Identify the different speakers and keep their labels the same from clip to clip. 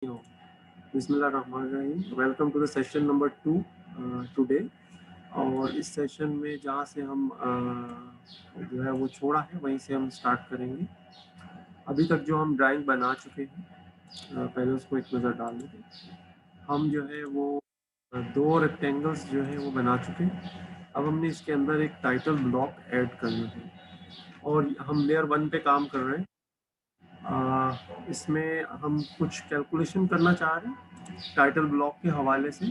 Speaker 1: बिस्मिल्लाहिर्रहमानिर्रहीम। Welcome to the session number 2 today. और इस सेशन में जहाँ से हम जो है वो छोड़ा है वहीं से हम स्टार्ट करेंगे। अभी तक जो हम ड्राइंग बना चुके हैं पहले उसको एक नज़र डाल लेते हैं। हम जो है वो दो रेक्टेंगल्स जो है वो बना चुके हैं। अब हमने इसके अंदर एक टाइटल ब्लॉक ऐड करना है और हम लेयर 1 पे काम कर रहे हैं। इसमें हम कुछ कैलकुलेशन करना चाह रहे हैं टाइटल ब्लॉक के हवाले से,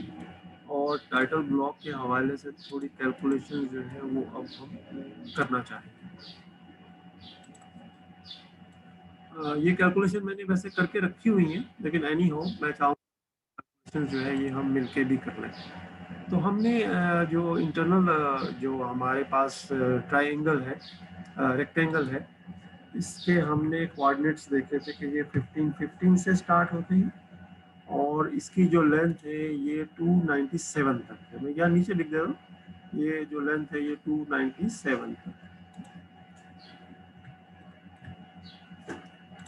Speaker 1: और टाइटल ब्लॉक के हवाले से थोड़ी कैलकुलेशन जो है वो अब हम करना चाहेंगे। ये कैलकुलेशन मैंने वैसे करके रखी हुई है, लेकिन एनी हो मैं चाहूँ जो है ये हम मिलके भी कर लें। तो हमने जो इंटरनल जो हमारे पास ट्राइंगल है, रेक्टेंगल है, इसके हमने कोऑर्डिनेट्स देखे थे कि ये 15 से स्टार्ट होते हैं और इसकी जो लेंथ है ये 297 तक है। मैं यहाँ नीचे लिख दे रहा हूँ, ये जो लेंथ है ये 297 तक।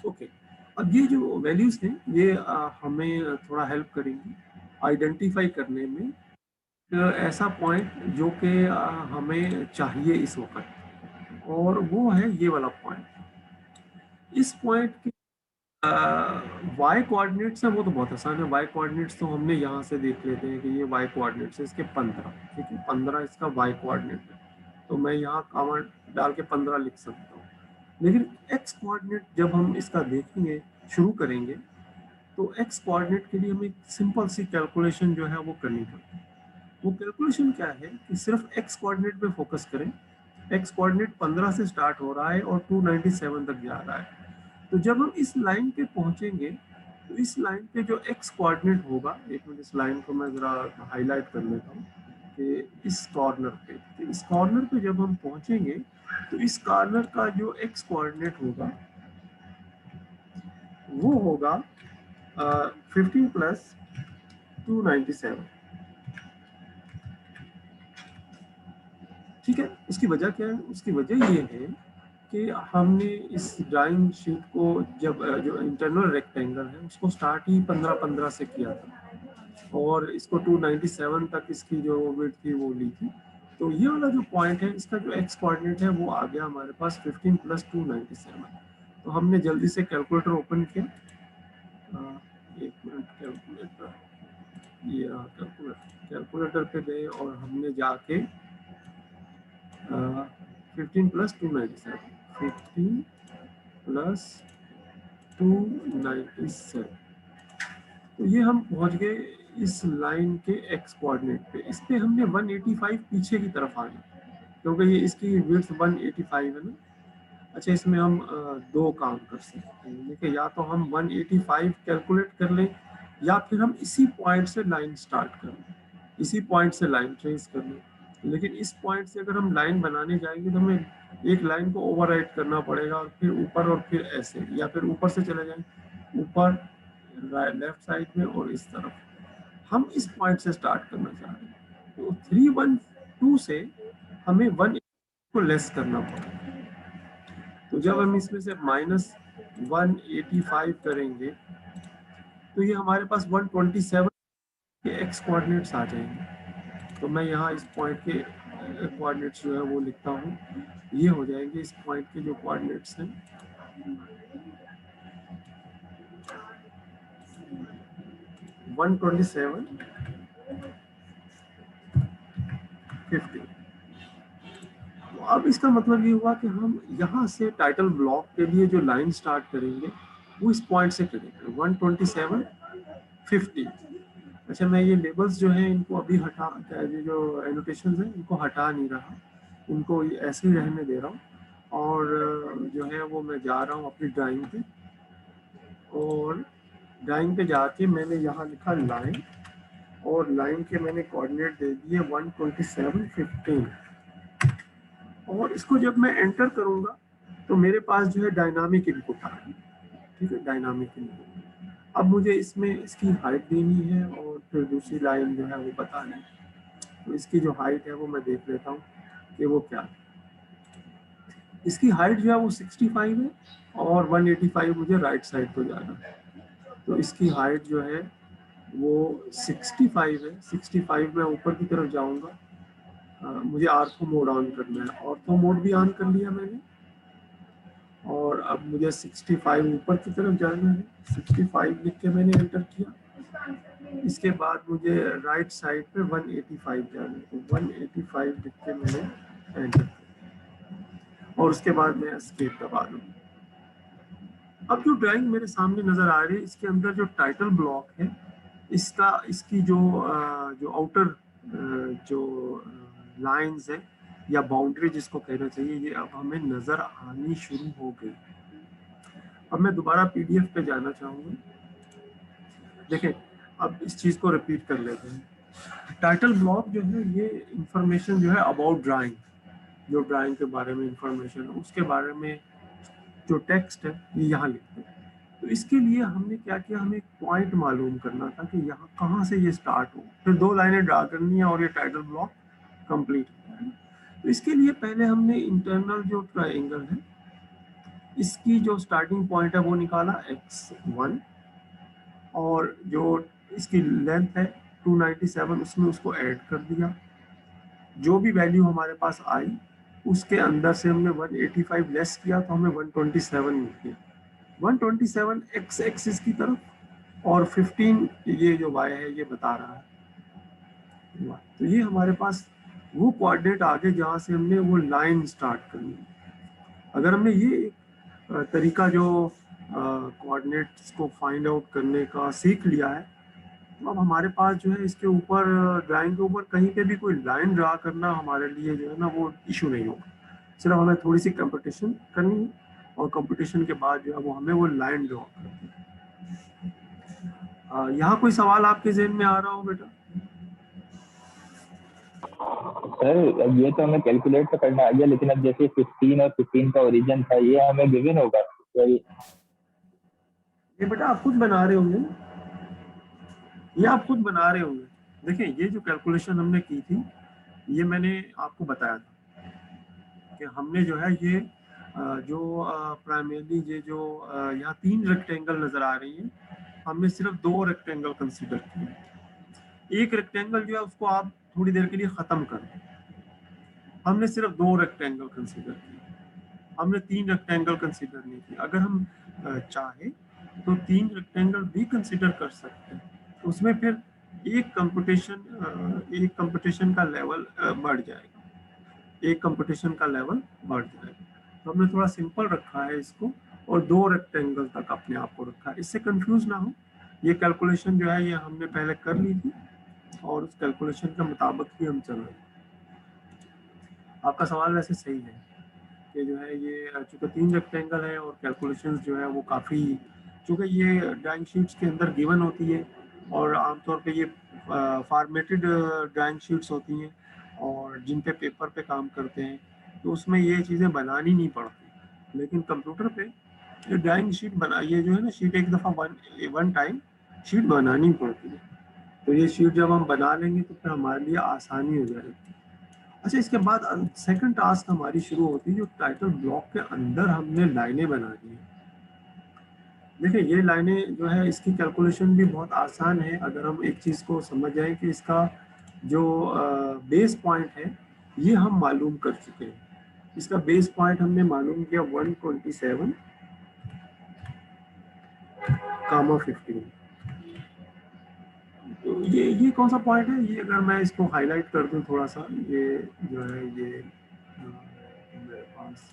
Speaker 1: ओके, अब ये जो वैल्यूज हैं ये हमें थोड़ा हेल्प करेंगी आइडेंटिफाई करने में ऐसा पॉइंट जो कि हमें चाहिए इस वक्त, और वो है ये वाला पॉइंट। इस पॉइंट के वाई कोऑर्डिनेट्स है वो तो बहुत आसान है। वाई कोऑर्डिनेट्स तो हमने यहाँ से देख लेते हैं कि ये वाई कोऑर्डिनेट्स है इसके 15, ठीक है, 15 इसका वाई कोऑर्डिनेट है, तो मैं यहाँ कामा डाल के 15 लिख सकता हूँ। लेकिन एक्स कोऑर्डिनेट जब हम इसका देखेंगे शुरू करेंगे तो एक्स कोऑर्डिनेट के लिए हमें एक सिंपल सी कैलकुलेशन जो है वो करनी पड़ती है। वो कैलकुलेशन क्या है कि सिर्फ एक्स कोऑर्डिनेट पे फोकस करें। एक्स कोऑर्डिनेट 15 से स्टार्ट हो रहा है और 297 तक जा रहा है। तो जब हम इस लाइन पे पहुंचेंगे तो इस लाइन पे जो एक्स कोऑर्डिनेट होगा, एक मिनट इस लाइन को मैं जरा हाईलाइट कर लेता हूँ कि इस कॉर्नर पे, तो इस कॉर्नर पे जब हम पहुंचेंगे तो इस कॉर्नर का जो एक्स कोऑर्डिनेट होगा वो होगा 15 प्लस 297। ठीक है, उसकी वजह क्या है? उसकी वजह ये है कि हमने इस ड्राइंग शीट को जब जो इंटरनल रेक्टेंगल है उसको स्टार्ट ही 15-15 से किया था और इसको 297 तक इसकी जो विड्थ थी वो ली थी। तो ये वाला जो पॉइंट है इसका जो एक्स कोऑर्डिनेट है वो आ गया हमारे पास 15 प्लस 297। तो हमने जल्दी से कैलकुलेटर ओपन किया। एक मिनट, कैलकुलेटर, ये रहा कैलकुलेटर। कैलकुलेटर पे गए और हमने जाके 15 प्लस 297, 15 प्लस 297, तो ये हम पहुंच गए इस लाइन के एक्स कोऑर्डिनेट पे। इस पे हमने 185 पीछे की तरफ आना, क्योंकि ये इसकी विड्थ 185 है ना। अच्छा, इसमें हम दो काम कर सकते हैं। देखिए, या तो हम 185 कैलकुलेट कर लें या फिर हम इसी पॉइंट से लाइन स्टार्ट कर लें, इसी पॉइंट से लाइन ट्रेस कर लें। लेकिन इस पॉइंट से अगर हम लाइन बनाने जाएंगे तो हमें एक लाइन को ओवरराइट करना पड़ेगा और फिर ऊपर और फिर ऐसे, या फिर ऊपर से चले जाएं ऊपर लेफ्ट साइड में और इस तरफ। हम इस पॉइंट से स्टार्ट करना चाह रहे हैं तो 312 से हमें 1 को लेस करना पड़ेगा। तो जब हम इसमें से -185 करेंगे तो ये हमारे पास 127 के एक्स कोऑर्डिनेट्स आ जाएंगे। तो मैं यहाँ इस पॉइंट के कोऑर्डिनेट्स जो है वो लिखता हूँ। ये हो जाएंगे इस पॉइंट के जो कोऑर्डिनेट्स हैं 127, 50। तो अब इसका मतलब ये हुआ कि हम यहाँ से टाइटल ब्लॉक के लिए जो लाइन स्टार्ट करेंगे वो इस पॉइंट से करेंगे 127, 50। अच्छा, मैं ये लेबल्स जो हैं इनको अभी हटा, ये जो एनोटेशन हैं इनको हटा नहीं रहा, इनको ऐसे ही रहने दे रहा हूँ। और जो है वो मैं जा रहा हूँ अपनी ड्राइंग पे, और ड्राइंग पे जाके मैंने यहाँ लिखा लाइन, और लाइन के मैंने कोऑर्डिनेट दे दिए 127, 15। और इसको जब मैं एंटर करूँगा तो मेरे पास जो है डायनामिक इनपुट आ रही है। ठीक है, डायनामिक इनपुट। अब मुझे इसमें इसकी हाइट देनी है और फिर दूसरी लाइन जो है वो बतानी है। तो इसकी जो हाइट है वो मैं देख लेता हूँ कि वो क्या है। इसकी हाइट जो है वो 65 है और 185 मुझे राइट साइड को जाना है। तो इसकी हाइट जो है वो 65 है। 65 में ऊपर की तरफ जाऊंगा। मुझे आर्थो मोड ऑन करना है, ऑर्थो मोड भी ऑन कर लिया मैंने। और अब मुझे 65 ऊपर की तरफ जाना है। 65 लिख के मैंने एंटर किया। इसके बाद मुझे राइट साइड पे 185 जाना है, तो 185 लिख के मैंने एंटर किया और उसके बाद मैं एस्केप दबा दूंगा। अब जो ड्राइंग मेरे सामने नजर आ रही है, इसके अंदर जो टाइटल ब्लॉक है, इसकी जो आउटर जो लाइंस है या बाउंड्री जिसको कहना चाहिए, ये अब हमें नजर आनी शुरू हो गई। अब मैं दोबारा पीडीएफ पे जाना चाहूंगा। देखें, अब इस चीज को रिपीट कर लेते हैं। टाइटल ब्लॉक जो है ये इंफॉर्मेशन जो है अबाउट ड्राइंग, जो ड्राइंग के बारे में इंफॉर्मेशन है उसके बारे में जो टेक्स्ट है ये यहाँ लिखते हैं। तो इसके लिए हमने क्या किया, हमें एक पॉइंट मालूम करना था कि यहाँ कहाँ से ये स्टार्ट हो, फिर 2 लाइनें ड्रा करनी है और ये टाइटल ब्लॉक कंप्लीट होना है। तो इसके लिए पहले हमने इंटरनल जो ट्राइंगल है इसकी जो स्टार्टिंग पॉइंट है वो निकाला x1, और जो इसकी लेंथ है 297 उसमें उसको ऐड कर दिया। जो भी वैल्यू हमारे पास आई उसके अंदर से हमने 185 लेस किया तो हमें 127 मिल गया। 127 एक्स एक्सिस की तरफ और 15 ये जो y है ये बता रहा है। तो ये हमारे पास वो कोऑर्डिनेट आगे जहाँ से हमने वो लाइन स्टार्ट करनी है। अगर हमने ये तरीका जो कोऑर्डिनेट्स को फाइंड आउट करने का सीख लिया है, तो अब हमारे पास जो है इसके ऊपर ड्राइंग के ऊपर कहीं पे भी कोई लाइन ड्रा करना हमारे लिए जो है ना वो इशू नहीं होगा। सिर्फ हमें थोड़ी सी कंपटीशन करनी है और कंपटीशन के बाद जो है वो हमें वो लाइन ड्रॉ करनी है। यहाँ कोई सवाल आपके जहन में आ रहा हो बेटा?
Speaker 2: सर ये तो हमें कैलकुलेट तो करना आ गया, लेकिन अब जैसे 15 और 15 का ओरिजिन था ये हमें गिवन होगा
Speaker 1: ये बेटा आप खुद बना रहे होंगे ना, ये आप खुद बना रहे होंगे। देखिए ये जो कैलकुलेशन हमने की थी ये मैंने आपको बताया था कि हमने जो है ये जो प्राइमरी ये जो यहाँ 3 रेक्टेंगल नजर आ रही है, हमने सिर्फ 2 रेक्टेंगल कंसीडर किए। एक रेक्टेंगल जो है उसको आप थोड़ी देर के लिए खत्म कर दें। हमने सिर्फ 2 रेक्टेंगल कंसीडर किए, हमने 3 रेक्टेंगल कंसीडर नहीं किए। अगर हम चाहे तो 3 रेक्टेंगल भी कंसीडर कर सकते हैं, उसमें फिर एक कंपटीशन का लेवल बढ़ जाएगा, एक कंपटीशन का लेवल बढ़ जाएगा। तो हमने थोड़ा सिंपल रखा है इसको और 2 रेक्टेंगल तक अपने आप को रखा है। इससे कंफ्यूज ना हो, ये कैलकुलेशन जो है ये हमने पहले कर ली थी और उस कैलकुलेशन के मुताबिक ही हम चल रहे हैं। आपका सवाल वैसे सही है कि जो है ये चूँकि 3 रेक्टेंगल है और कैलकुलेशंस जो है वो काफ़ी, चूँकि ये ड्राइंग शीट्स के अंदर गिवन होती है और आमतौर पे ये फॉर्मेटेड ड्राइंग शीट्स होती हैं और जिन पे पेपर पे काम करते हैं तो उसमें ये चीज़ें बनानी नहीं पड़ती। लेकिन कंप्यूटर पे ये ड्राइंग शीट बना, ये जो है ना शीट एक दफ़ा वन टाइम शीट बनानी पड़ती है। तो ये शीट जब हम बना लेंगे तो फिर हमारे लिए आसानी हो जाएगी। अच्छा, इसके बाद सेकंड टास्क हमारी शुरू होती है जो टाइटल ब्लॉक के अंदर हमने लाइनें बनानी है। देखिए ये लाइनें जो है इसकी कैलकुलेशन भी बहुत आसान है अगर हम एक चीज़ को समझ जाएं कि इसका जो बेस पॉइंट है ये हम मालूम कर चुके हैं। इसका बेस पॉइंट हमने मालूम किया 127 कामा 15। तो ये कौन सा पॉइंट है, ये अगर मैं इसको हाईलाइट कर दूं थोड़ा सा, ये जो है ये मेरे पास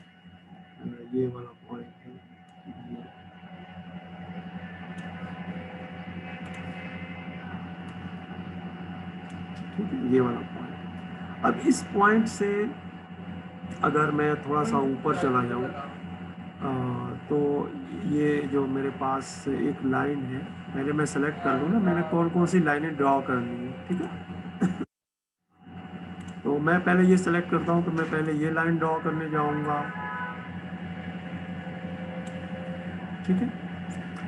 Speaker 1: ये वाला पॉइंट है, ठीक है, ये वाला पॉइंट। अब इस पॉइंट से अगर मैं थोड़ा सा ऊपर चला जाऊँ तो ये जो मेरे पास एक लाइन है, पहले मैं सेलेक्ट कर लूँ ना मैंने कौन कौन सी लाइनें ड्रॉ करनी है, ठीक है। तो मैं पहले ये सेलेक्ट करता हूँ, तो मैं पहले ये लाइन ड्रॉ करने जाऊँगा, ठीक है।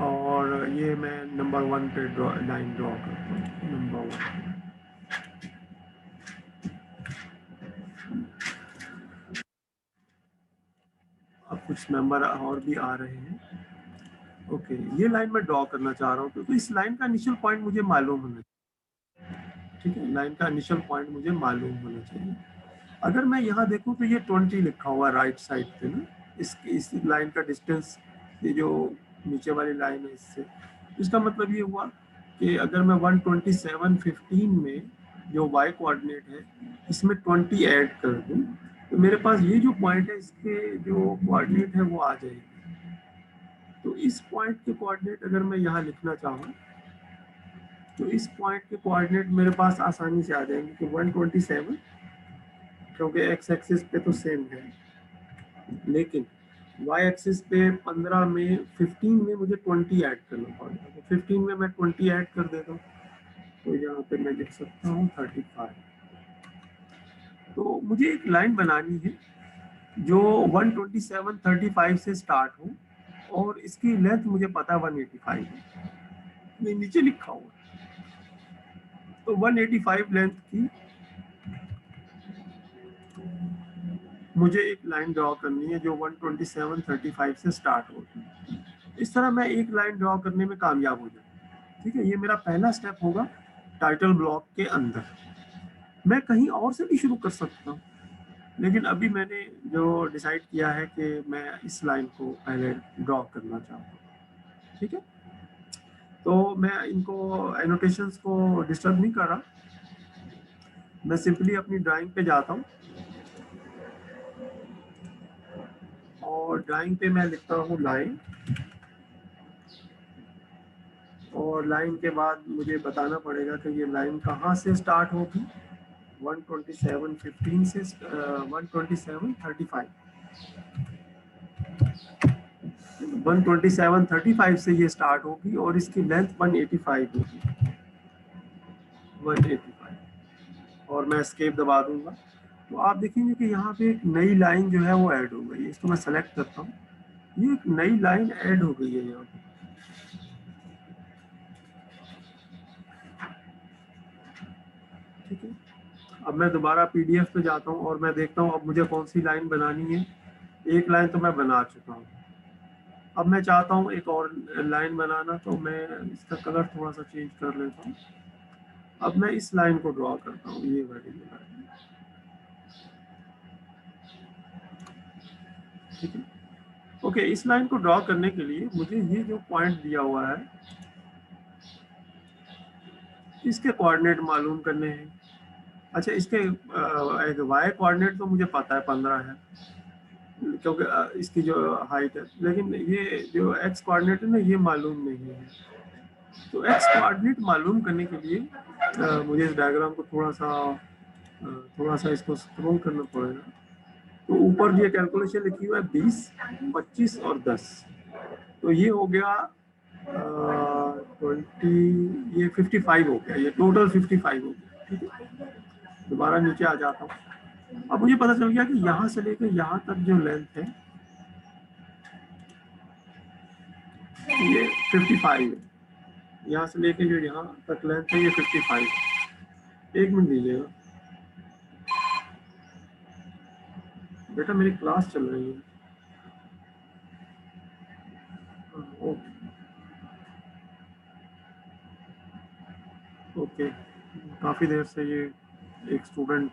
Speaker 1: और ये मैं नंबर 1 पे लाइन ड्रॉ करता हूँ, नंबर 1। अब कुछ नंबर और भी आ रहे हैं, ओके, ये लाइन मैं ड्रॉ करना चाह रहा हूँ, तो इस लाइन का इनिशियल पॉइंट मुझे मालूम होना चाहिए। ठीक है, लाइन का इनिशियल पॉइंट मुझे मालूम होना चाहिए। अगर मैं यहाँ देखूँ तो ये 20 लिखा हुआ है राइट साइड पे ना, इस लाइन का डिस्टेंस, ये जो नीचे वाली लाइन है इससे, इसका मतलब ये हुआ कि अगर मैं 127.15 में जो y कोऑर्डिनेट है इसमें 20 ऐड कर दूँ तो मेरे पास ये जो पॉइंट है इसके जो कोऑर्डिनेट है वो आ जाएगी। तो इस पॉइंट के कोऑर्डिनेट अगर मैं यहाँ लिखना चाहूँ तो इस पॉइंट के कोऑर्डिनेट मेरे पास आसानी से आ जाएंगे कि 127, क्योंकि एक्स एक्सिस पे तो सेम है, लेकिन वाई एक्सिस पे 15 में 15 में मुझे 20 ऐड करना पड़ेगा। तो 15 में मैं 20 ऐड कर देता हूँ, तो यहाँ पे मैं लिख सकता हूँ 35। तो मुझे एक लाइन बनानी है जो 127.35 से स्टार्ट हो और इसकी लेंथ मुझे पता है 185 है, मैं नीचे लिखा हुआ। तो 185 लेंथ की मुझे एक लाइन ड्रॉ करनी है जो 127.35 से स्टार्ट होती है। इस तरह मैं एक लाइन ड्रॉ करने में कामयाब हो जाऊँ। ठीक है, ये मेरा पहला स्टेप होगा टाइटल ब्लॉक के अंदर। मैं कहीं और से भी शुरू कर सकता हूँ, लेकिन अभी मैंने जो डिसाइड किया है कि मैं इस लाइन को पहले ड्रॉ करना चाहता हूँ। ठीक है, तो मैं इनको एनोटेशंस को डिस्टर्ब नहीं कर रहा, मैं सिंपली अपनी ड्राइंग पे जाता हूँ और ड्राइंग पे मैं लिखता हूँ लाइन, और लाइन के बाद मुझे बताना पड़ेगा कि ये लाइन कहाँ से स्टार्ट होगी। 127.15 से 127.35 127.35 से ये स्टार्ट होगी और इसकी लेंथ 185 होगी, 185, और मैं एस्केप दबा दूंगा। तो आप देखेंगे कि यहाँ पे एक नई लाइन जो है वो ऐड हो गई है। इसको मैं सेलेक्ट करता हूँ, ये एक नई लाइन ऐड हो गई है यहाँ पे। ठीक है, अब मैं दोबारा पीडीएफ पे जाता हूँ और मैं देखता हूँ अब मुझे कौन सी लाइन बनानी है। एक लाइन तो मैं बना चुका हूँ, अब मैं चाहता हूँ एक और लाइन बनाना, तो मैं इसका कलर थोड़ा सा चेंज कर लेता हूँ। अब मैं इस लाइन को ड्रॉ करता हूँ, ये वाली लाइन। ठीक है, ओके, इस लाइन को ड्रॉ करने के लिए मुझे ये जो पॉइंट दिया हुआ है इसके कोऑर्डिनेट मालूम करने हैं। अच्छा, इसके वाई कोऑर्डिनेट तो मुझे पता है 15 है, क्योंकि इसकी जो हाइट है, लेकिन ये जो एक्स कोऑर्डिनेट है ना ये मालूम नहीं है। तो एक्स कोऑर्डिनेट मालूम करने के लिए मुझे इस डायग्राम को थोड़ा सा इसको स्क्रॉल करना पड़ेगा। तो ऊपर ये कैलकुलेशन लिखी हुआ है 20, 25 और 10, तो ये हो गया 20, ये 55 हो गया, ये टोटल 55 हो गया। ठीक है, दोबारा नीचे आ जाता हूँ। अब मुझे पता चल गया कि यहाँ से लेकर यहाँ तक जो लेंथ है ये 55 है, यहाँ से लेके जो यहाँ तक लेंथ है ये 55। एक मिनट दीजिएगा बेटा, मेरी क्लास चल रही है। ओके, काफ़ी देर से ये एक स्टूडेंट,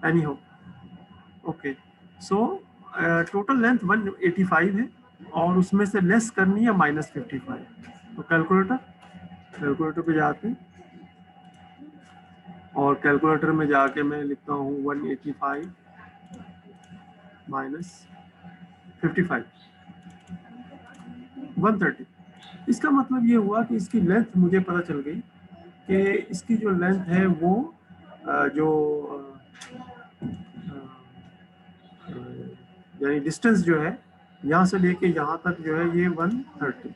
Speaker 1: एनी हो। ओके, सो टोटल लेंथ 185 है और उसमें से लेस करनी है -55। तो कैलकुलेटर पे जाते हैं और कैलकुलेटर में जाके मैं लिखता हूँ 185 माइनस 55, 130। इसका मतलब ये हुआ कि इसकी लेंथ मुझे पता चल गई कि इसकी जो लेंथ है वो यानी डिस्टेंस जो है यहाँ से लेके यहाँ तक जो है ये 130।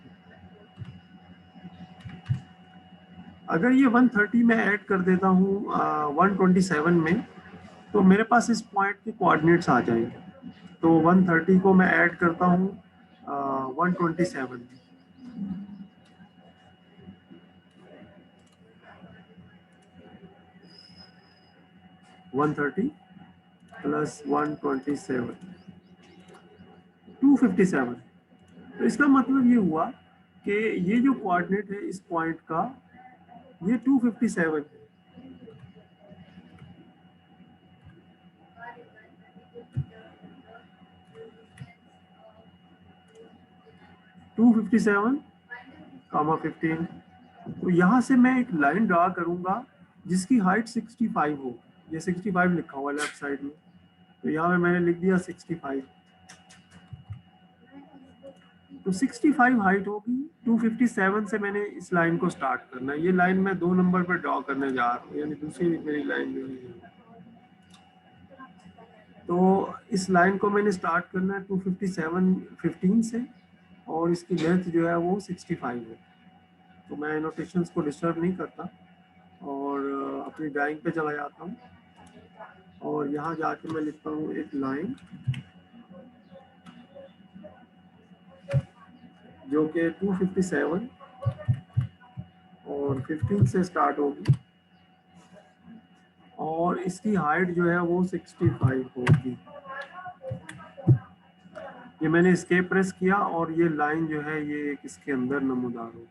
Speaker 1: अगर ये 130 में ऐड कर देता हूँ 127 में, तो मेरे पास इस पॉइंट के कोऑर्डिनेट्स आ जाएंगे। तो 130 को मैं ऐड करता हूँ 127 में। (130 + 127) 257। तो इसका मतलब ये हुआ कि ये जो कोऑर्डिनेट है इस पॉइंट का, ये 257 है। टू 15। तो यहाँ से मैं एक लाइन ड्रा करूंगा जिसकी हाइट 65 हो। ये 65 लिखा हुआ लेफ्ट साइड में, तो यहाँ पे मैंने लिख दिया 65। तो 65 हाइट होगी, 257 से मैंने इस लाइन को स्टार्ट करना है। ये लाइन मैं 2 नंबर पर ड्रॉ करने जा रहा हूँ, यानी दूसरी मेरी लाइन जो है। तो इस लाइन को मैंने स्टार्ट करना है 257.15 से, और इसकी लेंथ जो है वो 65 है। तो मैं नोटेशंस को डिस्टर्ब नहीं करता और अपनी ड्राइंग पे चला जाता हूँ, और यहाँ जाके मैं लिखता हूँ एक लाइन जो कि 257 और 15 से स्टार्ट होगी, और इसकी हाइट जो है वो 65 होगी। ये मैंने एस्केप प्रेस किया और ये लाइन जो है ये इसके अंदर नमूदार होगी।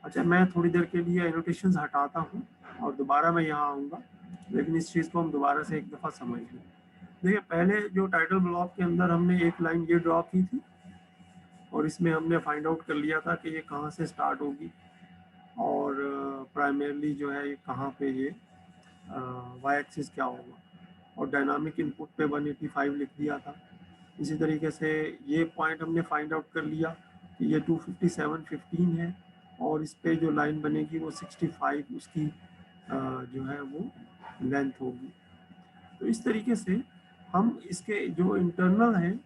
Speaker 1: अच्छा, मैं थोड़ी देर के लिए एनोटेशंस हटाता हूँ और दोबारा मैं यहाँ आऊँगा, लेकिन इस चीज़ को हम दोबारा से एक दफ़ा समझ लें। देखिए, पहले जो टाइटल ब्लॉक के अंदर हमने एक लाइन ये ड्रॉ की थी, और इसमें हमने फाइंड आउट कर लिया था कि ये कहाँ से स्टार्ट होगी, और प्राइमरली जो है ये कहाँ पे ये वाई एक्सिस क्या होगा, और डायनामिक इनपुट पे 185 लिख दिया था। इसी तरीके से ये पॉइंट हमने फाइंड आउट कर लिया कि ये 257.15 है, और इस पे जो लाइन बनेगी वो 65 उसकी जो है वो लेंथ होगी। तो इस तरीके से हम इसके जो इंटरनल हैं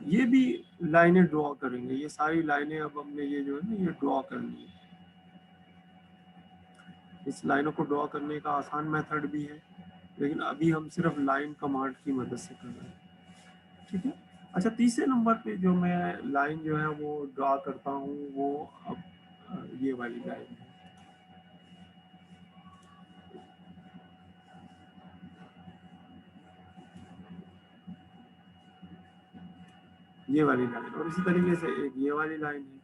Speaker 1: ये भी लाइनें ड्रॉ करेंगे। ये सारी लाइनें अब हमने ये जो है ना ये ड्रॉ करनी है। इस लाइनों को ड्रॉ करने का आसान मेथड भी है, लेकिन अभी हम सिर्फ लाइन कमांड की मदद से कर रहे हैं, ठीक है। अच्छा, तीसरे नंबर पे जो मैं लाइन जो है वो ड्रॉ करता हूँ वो अब ये वाली लाइन है। ये वाली लाइन, और इसी तरीके से एक ये वाली लाइन है।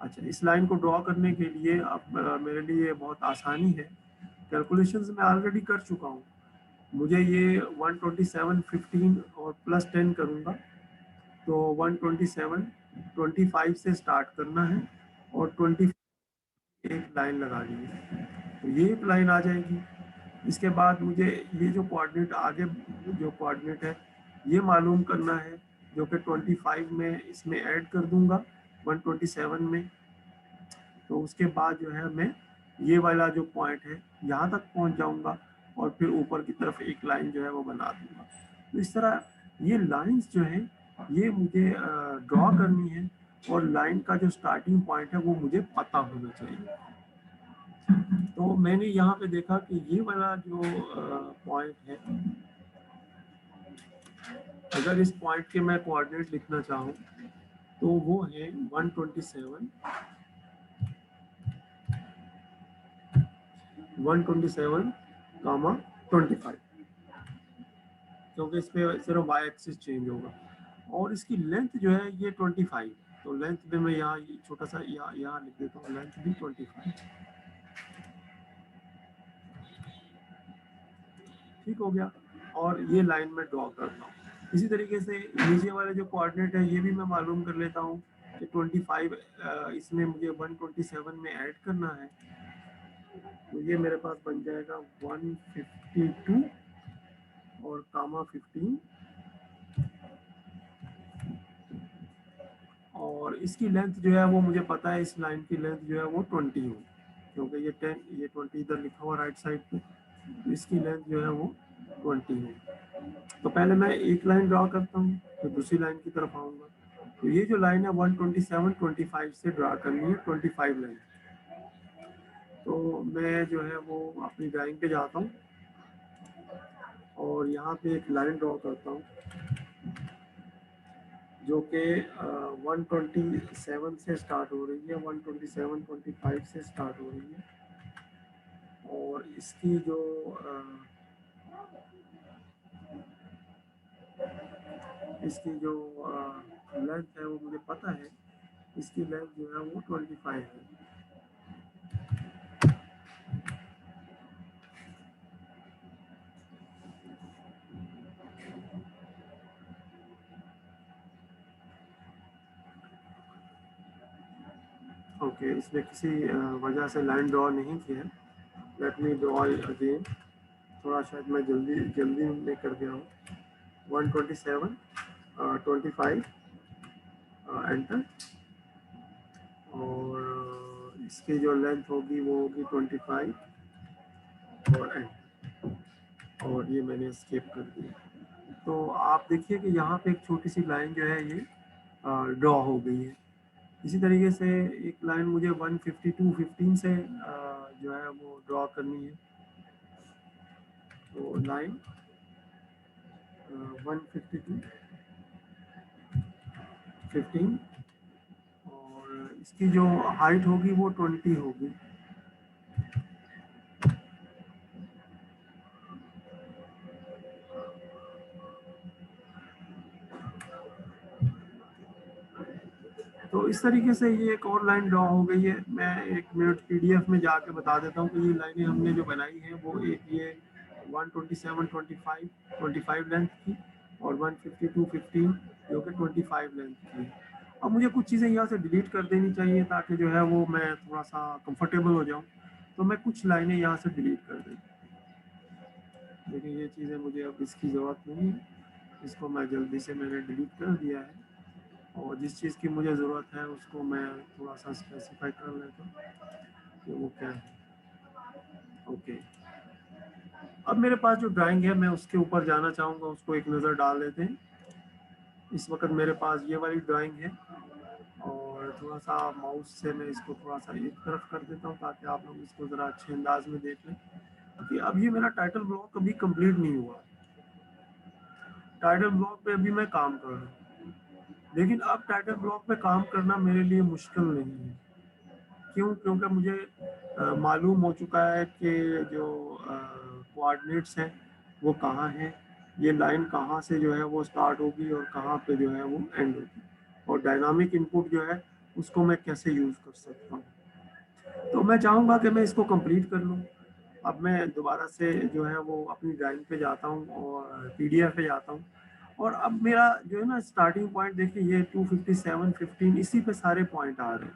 Speaker 1: अच्छा, इस लाइन को ड्रॉ करने के लिए अब मेरे लिए बहुत आसानी है। कैलकुलेशंस मैं ऑलरेडी कर चुका हूँ। मुझे ये 127.15 और प्लस 10 करूँगा, तो 127 25 से स्टार्ट करना है, और 20 एक लाइन लगा दी है, तो ये एक लाइन आ जाएगी। इसके बाद मुझे ये जो कोऑर्डिनेट आगे जो कोऑर्डिनेट है ये मालूम करना है, जो कि 25 में इसमें ऐड कर दूंगा 127 में। तो उसके बाद जो है मैं ये वाला जो पॉइंट है यहाँ तक पहुँच जाऊँगा, और फिर ऊपर की तरफ एक लाइन जो है वो बना दूंगा। तो इस तरह ये लाइंस जो है ये मुझे ड्रॉ करनी है, और लाइन का जो स्टार्टिंग पॉइंट है वो मुझे पता होना चाहिए। तो मैंने यहाँ पे देखा कि ये वाला जो पॉइंट है, अगर इस पॉइंट के मैं कोऑर्डिनेट लिखना चाहूँ तो वो है 127 कामा 25, क्योंकि इस पे सिर्फ वाई एक्सिस चेंज होगा, और इसकी लेंथ जो है ये 25। तो लेंथ में मैं यहाँ छोटा सा यहाँ लिख देता हूँ, लेंथ भी 25। ठीक हो गया, और ये लाइन में ड्रॉ करता हूँ। इसी तरीके से नीचे वाले जो कोऑर्डिनेट है ये भी मैं मालूम कर लेता हूँ कि 25 इसमें मुझे 127 में ऐड करना है, तो ये मेरे पास बन जाएगा 152 और कामा 15, और इसकी लेंथ जो है वो मुझे पता है, इस लाइन की लेंथ जो है वो 20 हो, क्योंकि ये 10 ये 20 इधर लिखा हुआ राइट साइड पे, तो इसकी लेंथ जो है वो 20 हो। तो पहले मैं एक लाइन ड्रॉ करता हूँ, तो दूसरी लाइन की तरफ आऊँगा। तो ये जो लाइन है 127.25 से ड्रा करनी है 25 लाइन। तो मैं जो है वो अपनी ड्राइंग पे जाता हूँ, और यहाँ पे एक लाइन ड्रॉ करता हूँ जो कि 127 से स्टार्ट हो रही है, 127.25 से स्टार्ट हो रही है, और इसकी जो लेंथ है वो मुझे पता है, इसकी लेंथ जो है वो 25 है। ओके, इसमें किसी वजह से लाइन ड्रॉ नहीं की है। Let me draw again. थोड़ा शायद मैं जल्दी में कर गया हूँ। 127, 25, एंटर। और इसकी जो लेंथ होगी वो होगी 25 और एंटर। और ये मैंने स्केप कर दिया। तो आप देखिए कि यहाँ पे एक छोटी सी लाइन जो है ये ड्रॉ हो गई है। इसी तरीके से एक लाइन मुझे 152.15 से जो है वो ड्रॉ करनी है। तो लाइन 152.15 और इसकी जो हाइट होगी वो 20 होगी। तो इस तरीके से ये एक और लाइन ड्रॉ हो गई है। मैं एक मिनट पीडीएफ में जाके बता देता हूँ कि ये लाइनें हमने जो बनाई हैं वो एक ये 127.25 लेंथ की और 152.15 जो कि 25 लेंथ की है। अब मुझे कुछ चीज़ें यहाँ से डिलीट कर देनी चाहिए ताकि जो है वो मैं थोड़ा सा कंफर्टेबल हो जाऊँ। तो मैं कुछ लाइनें यहाँ से डिलीट कर दूँ। लेकिन ये चीज़ें मुझे अब इसकी ज़रूरत नहीं है, इसको मैं जल्दी से मैंने डिलीट कर दिया है। और जिस चीज़ की मुझे ज़रूरत है उसको मैं थोड़ा सा स्पेसिफाई कर लेता हूँ कि वो क्या है। ओके, अब मेरे पास जो ड्राइंग है मैं उसके ऊपर जाना चाहूँगा, उसको एक नज़र डाल लेते हैं। इस वक्त मेरे पास ये वाली ड्राइंग है और थोड़ा सा माउस से मैं इसको थोड़ा सा एक तरफ कर देता हूँ ताकि आप लोग इसको ज़रा अच्छे अंदाज में देख लें। क्योंकि अब ये मेरा टाइटल ब्लॉक अभी कंप्लीट नहीं हुआ। टाइटल ब्लॉक पे अभी मैं काम कर रहा हूँ, लेकिन अब टाइटल ब्लॉक पे काम करना मेरे लिए मुश्किल नहीं है। क्यों? क्योंकि मुझे मालूम हो चुका है कि जो कोऑर्डिनेट्स हैं वो कहाँ हैं, ये लाइन कहाँ से जो है वो स्टार्ट होगी और कहाँ पे जो है वो एंड होगी, और डायनामिक इनपुट जो है उसको मैं कैसे यूज़ कर सकता हूँ। तो मैं चाहूँगा कि मैं इसको कंप्लीट कर लूँ। अब मैं दोबारा से जो है वो अपनी ड्राइंग पे जाता हूँ और पीडीएफ पे जाता हूँ। और अब मेरा जो है ना स्टार्टिंग पॉइंट देखिए ये 257.15 इसी पे सारे पॉइंट आ रहे हैं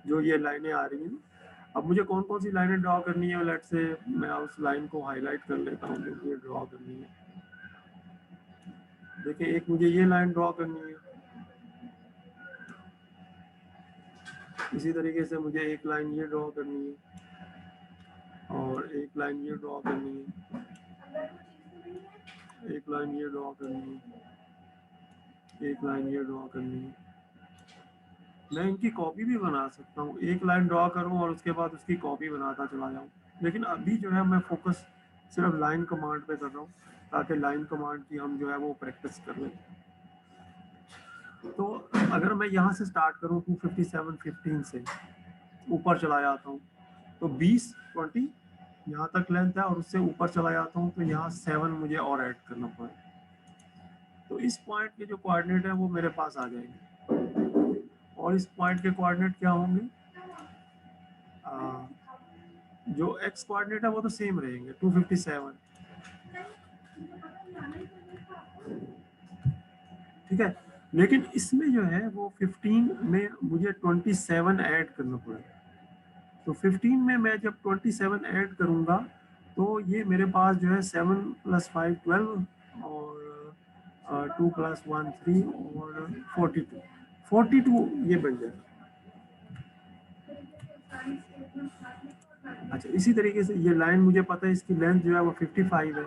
Speaker 1: जो ये लाइनें आ रही हैं। अब मुझे कौन कौन सी लाइनें ड्रॉ करनी है, लेट से मैं उस लाइन को हाईलाइट कर लेता हूँ जो मुझे ड्रॉ करनी है। देखिए एक मुझे ये लाइन ड्रॉ करनी है, इसी तरीके से मुझे एक लाइन ये ड्रॉ करनी है और एक लाइन ये ड्रॉ करनी है, एक लाइन ये ड्रॉ करनी है, एक लाइन ये ड्रॉ करनी है। मैं इनकी कॉपी भी बना सकता हूँ, एक लाइन ड्रॉ करूँ और उसके बाद उसकी कॉपी बनाता चला जाऊँ। लेकिन अभी जो है मैं फोकस सिर्फ लाइन कमांड पे कर रहा हूँ ताकि लाइन कमांड की हम जो है वो प्रैक्टिस कर लें। तो अगर मैं यहाँ से स्टार्ट करूँ 257.15 से ऊपर चला जाता हूँ तो 20 यहाँ तक लेंथ है और उससे ऊपर चला जाता हूँ तो यहाँ 7 मुझे और ऐड करना पड़ेगा। तो इस पॉइंट के जो कोऑर्डिनेट है वो मेरे पास आ जाएंगे और इस पॉइंट के कोऑर्डिनेट क्या होंगे, जो एक्स कोऑर्डिनेट है वो तो सेम रहेंगे 257, ठीक है। लेकिन इसमें जो है वो 15 में मुझे 27 ऐड करना पड़ेगा। तो 15 में मैं जब 27 ऐड करूंगा तो ये मेरे पास जो है 7 + 5 12 और 2 + 1 3 और 42 ये बन जाएगा। अच्छा, इसी तरीके से ये लाइन मुझे पता है इसकी लेंथ जो है वो 55 है,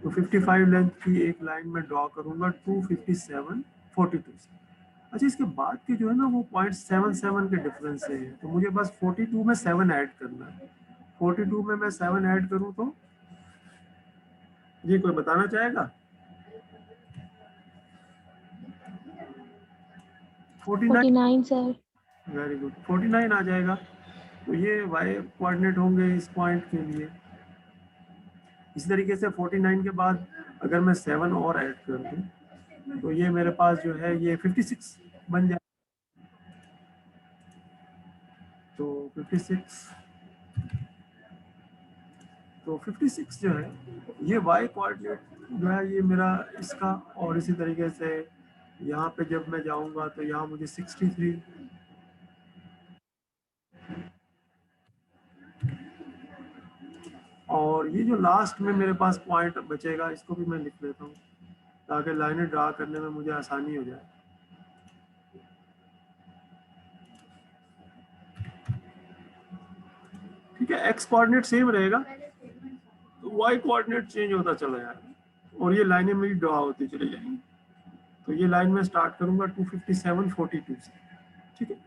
Speaker 1: तो 55 लेंथ की एक लाइन में ड्रॉ करूंगा 257.42 से। अच्छा, इसके बाद के जो है ना वो 0.77 के डिफरेंस से है, तो मुझे बस 42 में 7 ऐड करना है। 42 में मैं 7 ऐड करूं तो जी कोई बताना चाहेगा? 49।
Speaker 3: 49 सर।
Speaker 1: वेरी गुड, 49 आ जाएगा। तो ये वाई कोऑर्डिनेट होंगे इस पॉइंट के लिए। इसी तरीके से 49 के बाद अगर मैं 7 और ऐड कर दूं तो ये मेरे पास जो है ये 56 बन जाए। तो 56, तो 56 जो है ये y कोऑर्डिनेट जो है ये मेरा इसका, और इसी तरीके से यहाँ पे जब मैं जाऊंगा तो यहाँ मुझे 63, और ये जो लास्ट में मेरे पास पॉइंट बचेगा इसको भी मैं लिख लेता हूँ ताकि लाइनें ड्रा करने में मुझे आसानी हो जाए। ठीक है, x कोऑर्डिनेट सेम रहेगा तो y कोऑर्डिनेट चेंज होता चला जाएगा और ये लाइनें मेरी ड्रा होती चली जाएंगी। तो ये लाइन में स्टार्ट करूंगा 257.42 से। ठीक है,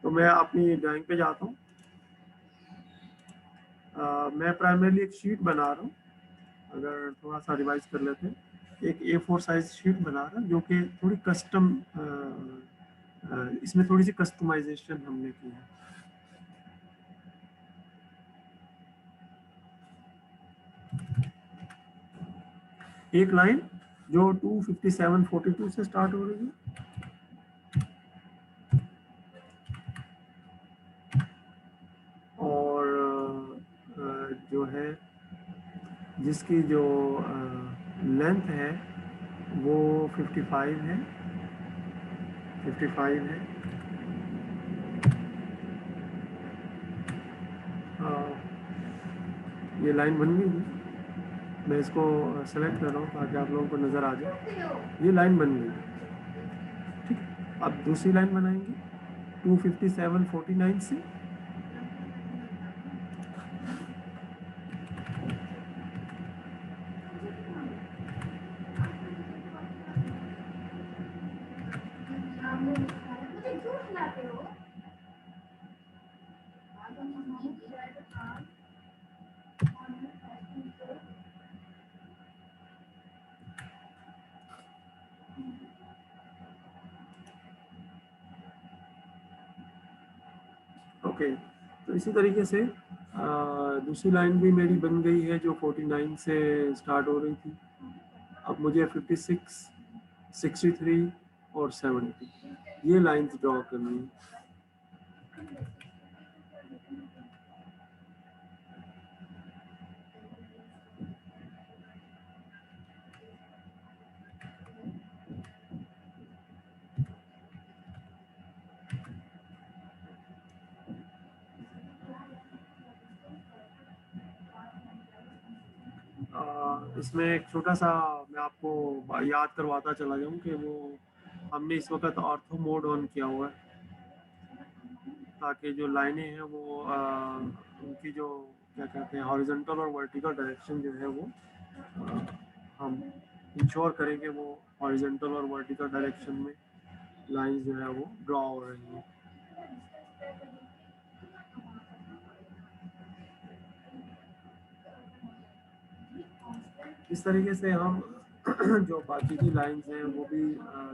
Speaker 1: तो मैं अपनी ड्राइंग पे जाता हूँ। मैं प्राइमरली एक शीट बना रहा हूँ, अगर थोड़ा सा रिवाइज कर लेते हैं, एक A4 साइज शीट बना रहा हूँ जो कि थोड़ी कस्टम, इसमें थोड़ी सी कस्टमाइजेशन हमने की है। एक लाइन जो 257.42 से स्टार्ट हो रही है, और जो है जिसकी जो लेंथ है वो 55 है, 55 है। ये लाइन बन गई है, मैं इसको सेलेक्ट कर रहा हूँ ताकि आप लोगों को नज़र आ जाए। ये लाइन बन गई। ठीक, अब दूसरी लाइन बनाएंगे 257.49 से। ओके, तो इसी तरीके से दूसरी लाइन भी मेरी बन गई है जो 49 से स्टार्ट हो रही थी। अब मुझे 56, 63 और 70 ये लाइंस ड्रॉ करनी है। इसमें एक छोटा सा मैं आपको याद करवाता चला जाऊं कि वो हमने इस वक्त ऑर्थो मोड ऑन किया हुआ है ताकि जो लाइनें हैं वो उनकी जो क्या कहते हैं हॉरिजॉन्टल और वर्टिकल डायरेक्शन जो है वो हम इंश्योर करेंगे वो हॉरिजॉन्टल और वर्टिकल डायरेक्शन में लाइंस जो है वो ड्रॉ हो रही हैं। इस तरीके से हम जो बाकी की लाइंस हैं वो भी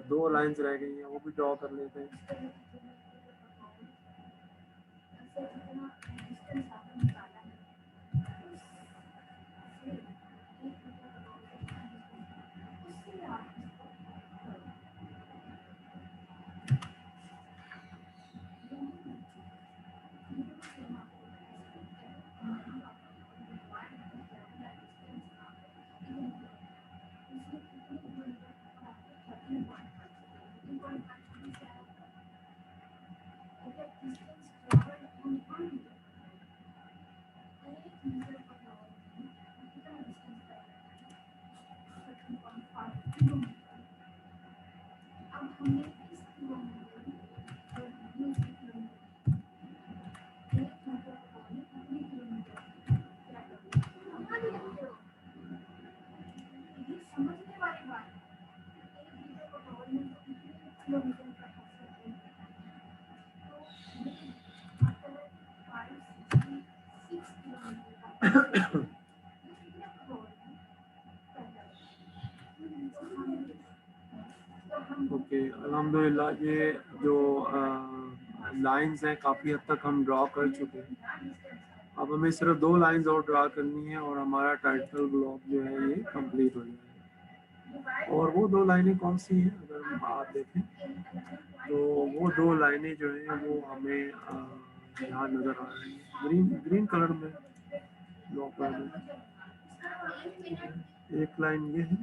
Speaker 1: दो लाइंस रह गई हैं वो भी ड्रॉ कर लेते हैं। ओके, अल्हम्दुलिल्लाह ये जो लाइंस हैं काफ़ी हद तक हम ड्रॉ कर चुके हैं। अब हमें सिर्फ दो लाइंस और ड्रॉ करनी है और हमारा टाइटल ब्लॉक जो है ये कंप्लीट हो जाएगा। और वो दो लाइनें कौन सी हैं अगर आप देखें तो वो दो लाइनें जो हैं वो हमें यहाँ नज़र आ रही है, ग्रीन ग्रीन कलर में ड्रॉ कर दें। एक लाइन ये है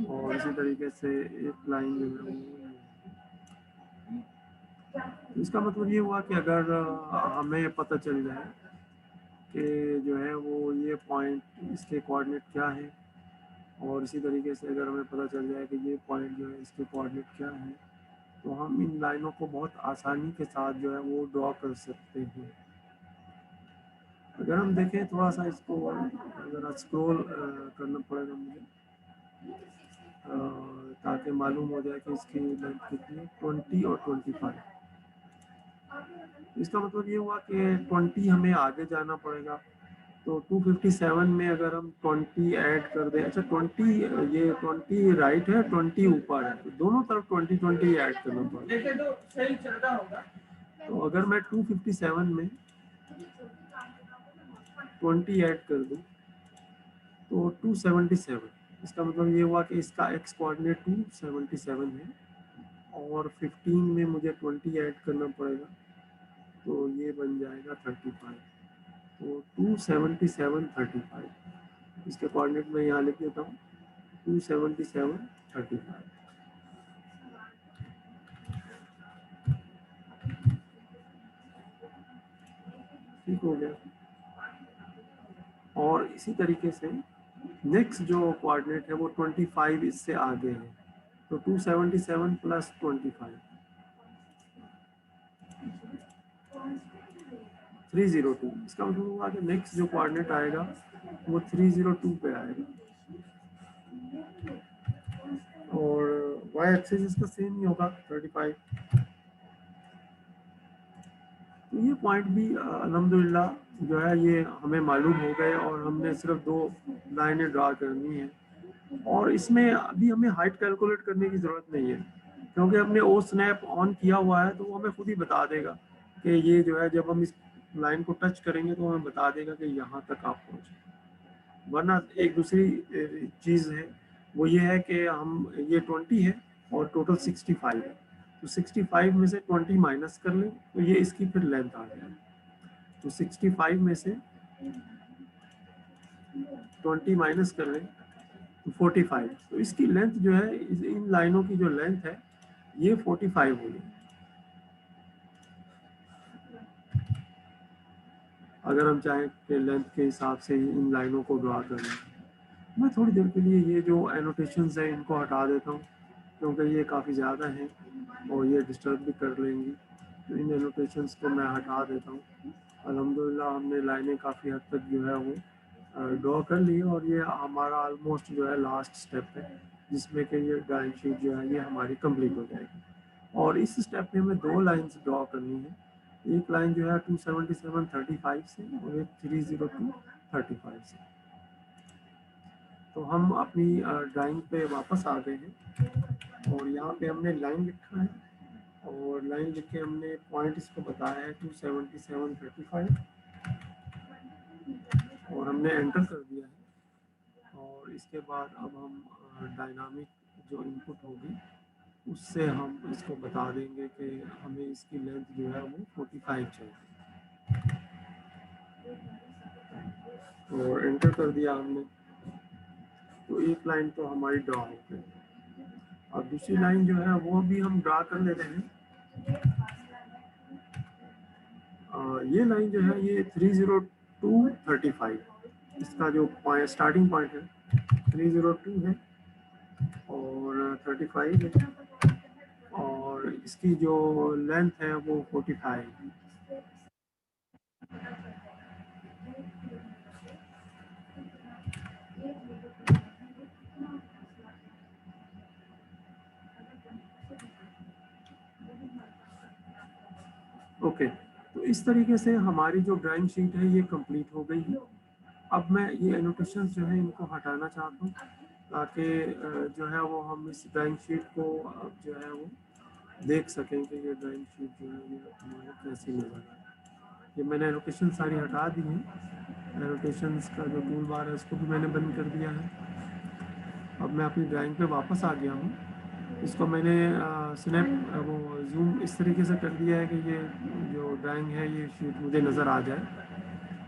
Speaker 1: और इसी तरीके से एक लाइन जो है वो, इसका मतलब ये हुआ कि अगर हमें पता चल जाए कि जो है वो ये पॉइंट, इसके कोऑर्डिनेट क्या है, और इसी तरीके से अगर हमें पता चल जाए कि ये पॉइंट जो है इसके कोऑर्डिनेट क्या है, तो हम इन लाइनों को बहुत आसानी के साथ जो है वो ड्रॉ कर सकते हैं। अगर हम देखें थोड़ा सा इसको, अगर स्क्रॉल करना पड़ेगा मुझे ताकि मालूम हो जाए कि इसकी लेंथ कितनी है, 20 और 25। इसका मतलब ये हुआ कि 20 हमें आगे जाना पड़ेगा, तो 257 में अगर हम 20 ऐड कर दें, अच्छा 20 ये 20 राइट है, 20 ऊपर है, तो दोनों तरफ 20 ऐड करना पड़ेगा। तो अगर मैं 257 में 20 ऐड कर दूं तो 277, इसका मतलब ये हुआ कि इसका एक्स कोऑर्डिनेट 277 है, और 15 में मुझे 20 ऐड करना पड़ेगा, तो ये बन जाएगा 35। तो 277 35, इसके कोऑर्डिनेट में यहाँ लिख देता हूँ 277 35। ठीक हो गया। और इसी तरीके से नेक्स्ट जो कोऑर्डिनेट है वो 25 इससे आगे है, तो 277 प्लस 25 302। इसका मतलब हुआ कि नेक्स्ट जो कोऑर्डिनेट आएगा वो 302 पे आएगा, और वाई एक्सिस इसका सेम ही होगा 35। तो ये पॉइंट भी अल्हम्दुलिल्लाह जो है ये हमें मालूम हो गए, और हमने सिर्फ 2 लाइनें ड्रा करनी है, और इसमें अभी हमें हाइट कैलकुलेट करने की ज़रूरत नहीं है, क्योंकि हमने ओ स्नैप ऑन किया हुआ है, तो वो हमें खुद ही बता देगा कि ये जो है जब हम इस लाइन को टच करेंगे तो हमें बता देगा कि यहाँ तक आप पहुँचे। वरना एक दूसरी चीज़ है, वो ये है कि हम ये 20 है और टोटल 65 है, तो 65 में से 20 माइनस कर लें तो ये इसकी फिर लेंथ आ जाएगी, तो 65 में से 20 माइनस कर लें तो 45, तो इसकी लेंथ जो है इन लाइनों की जो लेंथ है ये 45 होगी। अगर हम चाहें कि लेंथ के हिसाब से इन लाइनों को ड्रा करें, मैं थोड़ी देर के लिए ये जो एनोटेशंस हैं इनको हटा देता हूँ, क्योंकि ये काफ़ी ज़्यादा हैं और ये डिस्टर्ब भी कर लेंगी, तो इन एनोटेशंस को मैं हटा देता हूँ। अल्हम्दुलिल्लाह हमने लाइनें काफ़ी हद तक जो है वो ड्रॉ कर ली, और ये हमारा ऑलमोस्ट जो है लास्ट स्टेप है, जिसमें कि ये ड्राइंग शीट जो है ये हमारी कंप्लीट हो जाएगी। और इस स्टेप में हमें 2 लाइन्स ड्रॉ करनी है, एक लाइन जो है 277 35 से, और एक 302 35 से। तो हम अपनी ड्राइंग पे वापस आ गए हैं, और यहाँ पे हमने लाइन लिखा है, और लाइन लिख के हमने पॉइंट इसको बताया है 277 35, और हमने एंटर कर दिया है। और इसके बाद अब हम डायनामिक जो इनपुट होगी उससे हम इसको बता देंगे कि हमें इसकी लेंथ जो है वो 45 चाहिए, और एंटर कर दिया हमने, तो एक लाइन तो हमारी ड्रा हो गई। अब दूसरी लाइन जो है वो भी हम ड्रा कर लेते हैं। ये लाइन जो है ये 302 35, इसका जो पॉइंट स्टार्टिंग पॉइंट है 302 है और 35 है, और इसकी जो लेंथ है वो 45 है। ओके, तो इस तरीके से हमारी जो ड्राइंग शीट है ये कंप्लीट हो गई है। अब मैं ये एनोटेशंस जो है इनको हटाना चाहता हूँ, ताकि जो है वो हम इस ड्राइंग शीट को अब जो है वो देख सकें कि ये ड्राइंग शीट जो है ये हमारे कैसी नज़र है। ये मैंने एनोटेशन सारी हटा दी हैं, एनोटेशंस का जो टूल बार है उसको भी मैंने बंद कर दिया है। अब मैं अपनी ड्राइंग पे वापस आ गया हूँ, इसको मैंने स्नैप वो जूम इस तरीके से कर दिया है कि ये जो ड्राइंग है ये शीट मुझे नज़र आ जाए।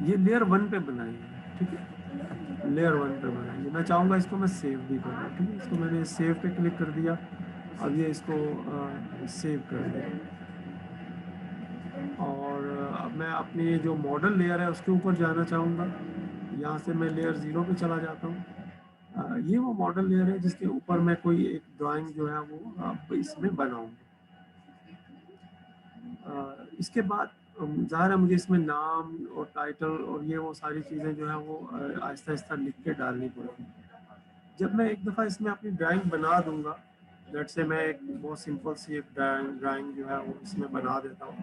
Speaker 1: ये लेयर 1 पे बनाई है, ठीक है, लेयर 1 पे बनाई है। मैं चाहूँगा इसको मैं सेव भी करूँ, ठीक है, इसको मैंने सेव पे क्लिक कर दिया। अब ये इसको सेव कर दिया और अब मैं अपनी जो मॉडल लेयर है उसके ऊपर जाना चाहूँगा। यहाँ से मैं लेयर 0 पे चला जाता हूँ। ये वो मॉडल लेयर है जिसके ऊपर मैं कोई एक ड्राइंग जो है वो अब इसमें बनाऊंगा। इसके बाद ज़ाहिर है मुझे इसमें नाम और टाइटल और ये वो सारी चीज़ें जो है वो आहिस्ता आहिस्ता लिख के डालनी पड़ेगी। जब मैं एक दफ़ा इसमें अपनी ड्राइंग बना दूंगा, लेट से मैं एक बहुत सिंपल सी एक ड्राइंग जो है वो इसमें बना देता हूँ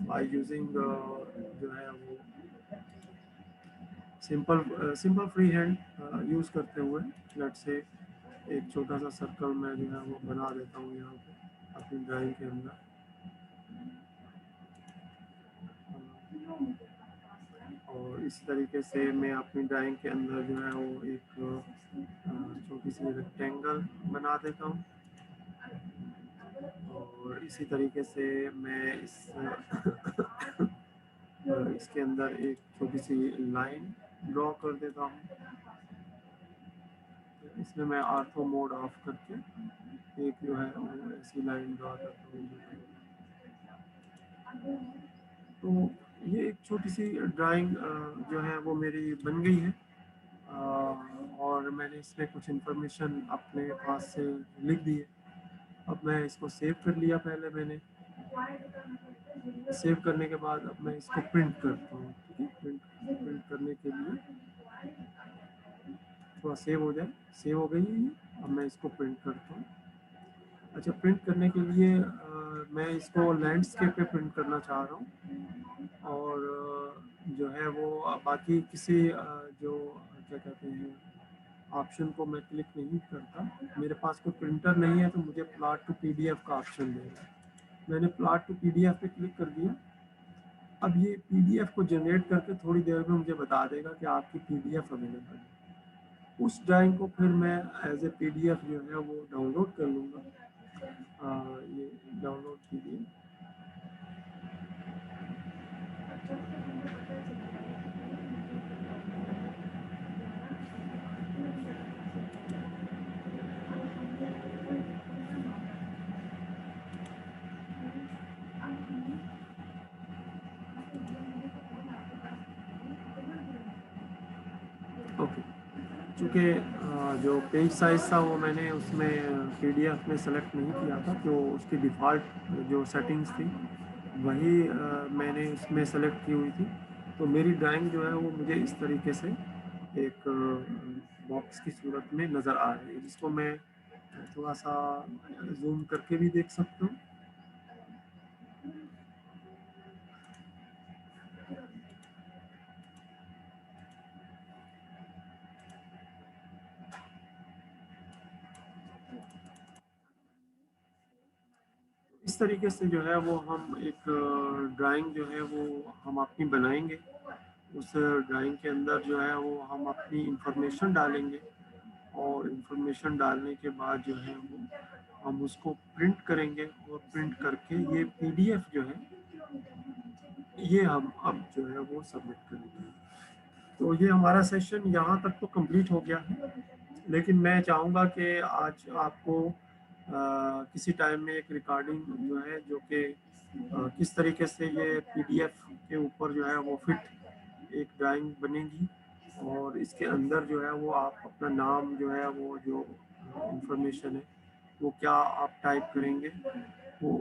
Speaker 1: बाय यूजिंग जो है वो सिंपल फ्री हैंड यूज़ करते हुए। लेट से एक छोटा सा सर्कल मैं जो है वो बना देता हूँ यहाँ पे अपनी ड्राइंग के अंदर। और इस तरीके से मैं अपनी ड्राइंग के अंदर जो है वो एक छोटी सी रेक्टेंगल बना देता हूँ। और इसी तरीके से मैं इसके अंदर एक छोटी सी लाइन ड्रॉ कर देता हूँ। इसमें मैं आर्थो मोड ऑफ करके एक जो है वो ऐसी लाइन ड्रॉ करता हूँ। तो ये एक छोटी सी ड्राइंग जो है वो मेरी बन गई है। और मैंने इसमें कुछ इन्फॉर्मेशन अपने पास से लिख दी है। अब मैं इसको सेव कर लिया, पहले मैंने सेव करने के बाद अब मैं इसको प्रिंट करता हूँ, ठीक है। प्रिंट करने के लिए थोड़ा सेव हो जाए, सेव हो गई है ये। अब मैं इसको प्रिंट करता हूँ। अच्छा, प्रिंट करने के लिए मैं इसको लैंडस्केप पे प्रिंट करना चाह रहा हूँ। और जो है वो बाकी किसी जो क्या कहते हैं ऑप्शन को मैं क्लिक नहीं करता। मेरे पास कोई प्रिंटर नहीं है तो मुझे प्लॉट टू पीडीएफ का ऑप्शन देगा। मैंने प्लॉट टू पीडीएफ पे क्लिक कर दिया। अब ये पीडीएफ को जनरेट करके थोड़ी देर में मुझे बता देगा कि आपकी पीडीएफ अवेलेबल है। उस ड्राइंग को फिर मैं एज ए पीडीएफ जो है वो डाउनलोड कर लूँगा। ये डाउनलोड कीजिए। ओके, चूँकि जो पेज साइज़ था वो मैंने उसमें पीडीएफ में सेलेक्ट नहीं किया था, तो उसकी डिफ़ॉल्ट जो सेटिंग्स थी वही मैंने उसमें सेलेक्ट की हुई थी। तो मेरी ड्राइंग जो है वो मुझे इस तरीके से एक बॉक्स की सूरत में नज़र आ रही है, जिसको मैं थोड़ा सा जूम करके भी देख सकता हूँ। इस तरीके से जो है वो हम एक ड्राइंग जो है वो हम अपनी बनाएंगे। उस ड्राइंग के अंदर जो है वो हम अपनी इंफॉर्मेशन डालेंगे और इंफॉर्मेशन डालने के बाद जो है वो हम उसको प्रिंट करेंगे और प्रिंट करके ये पीडीएफ जो है ये हम अब जो है वो सबमिट करेंगे। तो ये हमारा सेशन यहाँ तक तो कंप्लीट हो गया है, लेकिन मैं चाहूँगा कि आज आपको किसी टाइम में एक रिकॉर्डिंग जो है जो कि किस तरीके से ये पीडीएफ के ऊपर जो है वो फिट एक ड्राइंग बनेगी और इसके अंदर जो है वो आप अपना नाम जो है वो जो इंफॉर्मेशन है वो क्या आप टाइप करेंगे वो